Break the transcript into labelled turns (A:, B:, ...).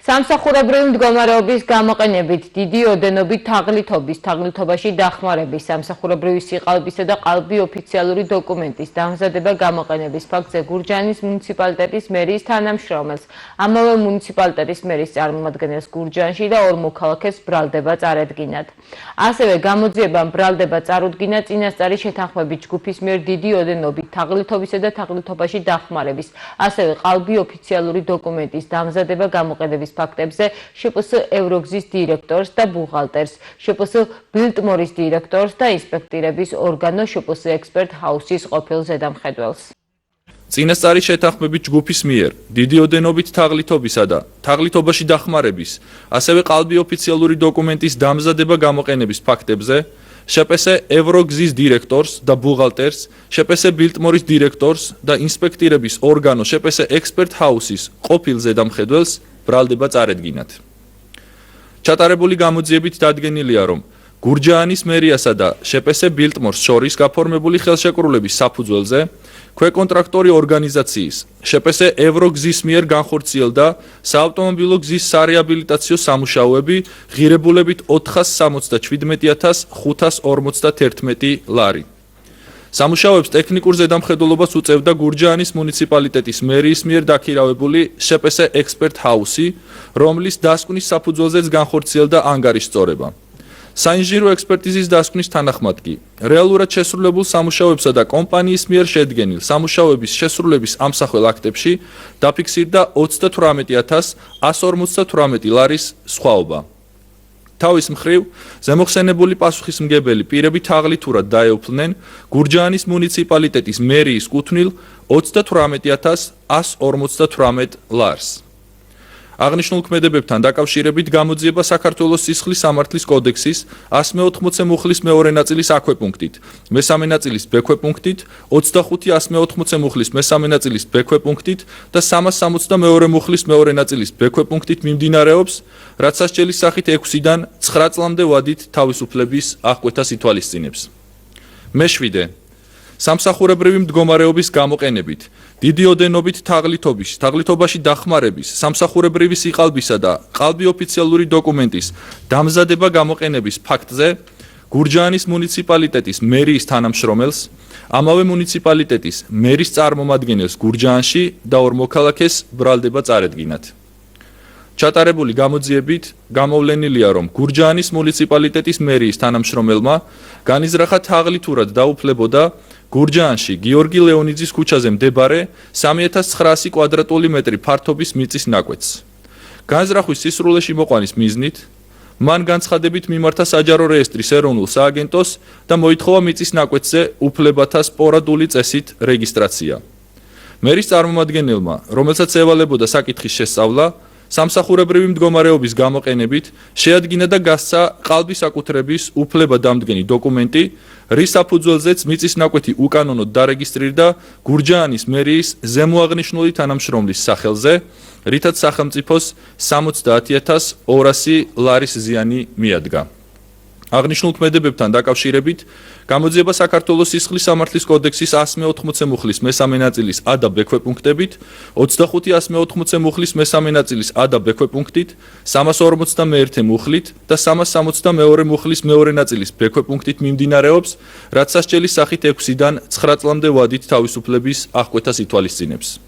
A: სამსახურებრივი მდგომარეობის გამოყენებით დიდი ოდენობით თაღლითობაში დახმარების, სამსახურებრივი სიყალბისა და ყალბი ოფიციალური დოკუმენტის დამზადება გამოყენების ფაქტზე გურჯაანის მუნიციპალიტეტის მერიის თანამშრომელს, ამავე მუნიციპალიტეტის მერის წარმომადგენელს გურჯაანში და ორ მოქალაქეს ბრალდება წარედგინათ. ასევე გამოძიებამ ბრალდება წარუდგინა წინასწარი შეთანხმებით ჯგუფის მიერ დიდი ოდენობით თაღლითობისა და თაღლითობაში დახმარების, ასევე ყალბი ოფიციალური დოკუმენტის დამზადება გამოყენების ფაქტებზე შპს ევროგზის დირექტორს და ბუღალტერს, შპს ბილტმორის დირექტორს და ინსპექტირების ორგანო შპს ექსპერტ ჰაუსის ყოფილ ზედამხედველს.
B: წინასწარი შეთანხმებით ჯგუფის მიერ დიდი ოდენობით თაღლითობისა და თაღლითობაში დახმარების, ასევე ყალბი ოფიციალური დოკუმენტის დამზადება გამოყენების ფაქტებზე შპს ევროგზის დირექტორს და ბუღალტერს, შპს ბილტმორის დირექტორს და ინსპექტირების ორგანო შპს ექსპერტ ჰაუსის ყოფილ ზედამხედველს ბრალდება წარედგინათ. ჩატარებული გამოძიებით დადგენილია, რომ გურჯაანის მერიასა და შპს ბილტმორს შორის გაფორმებული ხელშეკრულების საფუძველზე ქვეკონტრაქტორი ორგანიზაციის შპს ევროგზის მიერ განხორციელდა საავტომობილო გზის სარეაბილიტაციო სამუშაოები ღირებულებით 477,541 ლარი. სამუშაოებს ტექნიკურ ზედამხედველობას უწევდა გურჯაანის მუნიციპალიტეტის მერიის მიერ დაქირავებული შპს ექსპერტ ჰაუსი, რომლის დასკვნის საფუძველზეც განხორციელდა ანგარის სწორება. საინჟინრო ექსპერტიზის დასკვნის თანახმად კი რეალურად შესრულებულ სამუშაოებსა და კომპანიის მიერ შედგენილ სამუშაოების შესრულების ამსახველ აქტებში დაფიქსირდა 38,158 ლარის სხვაობა. თავის მხრივ, ზემოხსენებული პასუხისმგებელი პირები თაღლითურად დაეუფლნენ გურჯაანის მუნიციპალიტეტის მერიის კუთვნილ 38,158 ლარს. აღნიშნულ ქმედებებთან დაკავშირებით გამოძიება საქართველოს სისხლის სამართლის კოდექსის 180 მუხლის მეორე ნაწილის აქვეპუნქტით, მესამე ნაწილის ბექვეპუნქტით, 25-180 მუხლის მესამე ნაწილის ბექვეპუნქტით და 362 მუხლის მეორე ნაწილის ბექვეპუნქტით მიმდინარეობს, რაც სასჯელის სახით 6-დან 9 წლამდე ვადით თავისუფლების აღკვეთას ითვალისწინებს. მე-7 სამსახურებრივი მდგომარეობის გამოყენებით დიდი ოდენობით თაღლითობაში დახმარების, სამსახურებრივი სიყალბისა და ყალბი ოფიციალური დოკუმენტის დამზადება გამოყენების ფაქტზე გურჯაანის მუნიციპალიტეტის მერიის თანამშრომელს, ამავე მუნიციპალიტეტის მერის წარმომადგენელს გურჯაანში და ორ მოქალაქეს ბრალდება წარედგინათ. ჩატარებული გამოძიებით გამოვლენილია, რომ გურჯაანის მუნიციპალიტეტის მერიის თანამშრომელმა განიზრახა თაღლითურად დაუფლებოდა გურჯაანში გიორგი ლეონიძის ქუჩაზე მდებარე 3900 კვადრატული მეტრი ფართობის მიწის ნაკვეთს. განზრახვის სისრულეში მოყვანის მიზნით მან განცხადებით მიმართა საჯარო რეესტრის ეროვნულ სააგენტოს და მოითხოვა მიწის ნაკვეთზე უფლებათა სპორადული წესით რეგისტრაცია. მერის წარმომადგენელმა, რომელსაც ევალებოდა საკითხის შესწავლა, სამსახურებრივი მდგომარეობის გამოყენებით შეადგინა და გასცა ყალბის აკუთრების უფლებადამდგენი დოკუმენტი, რის საფუძველზეც მიწის ნაკვეთი უკანონოდ დარეგისტრირდა გურჯაანის მერიის ზემოაღნიშნული თანამშრომლის სახელზე, რითაც სახელმწიფოს 70,200 ლარის ზიანი მიადგა. აღნიშნულ ქმედებებთან დაკავშირებით გამოძიება საქართველოს სისხლის სამართლის კოდექსის 180 მუხლის მესამე ნაწილის ა და ბ ქვეპუნქტებით, 25-180 მუხლის მესამე ნაწილის ა და ბ ქვეპუნქტით, 351 მუხლით და 362 მუხლის მეორე ნაწილის ბ ქვეპუნქტით მიმდინარეობს, რაც სასჯელის სახით 6-დან 9 წლამდე ვადით თავისუფლების აღკვეთას ითვალისწინებს.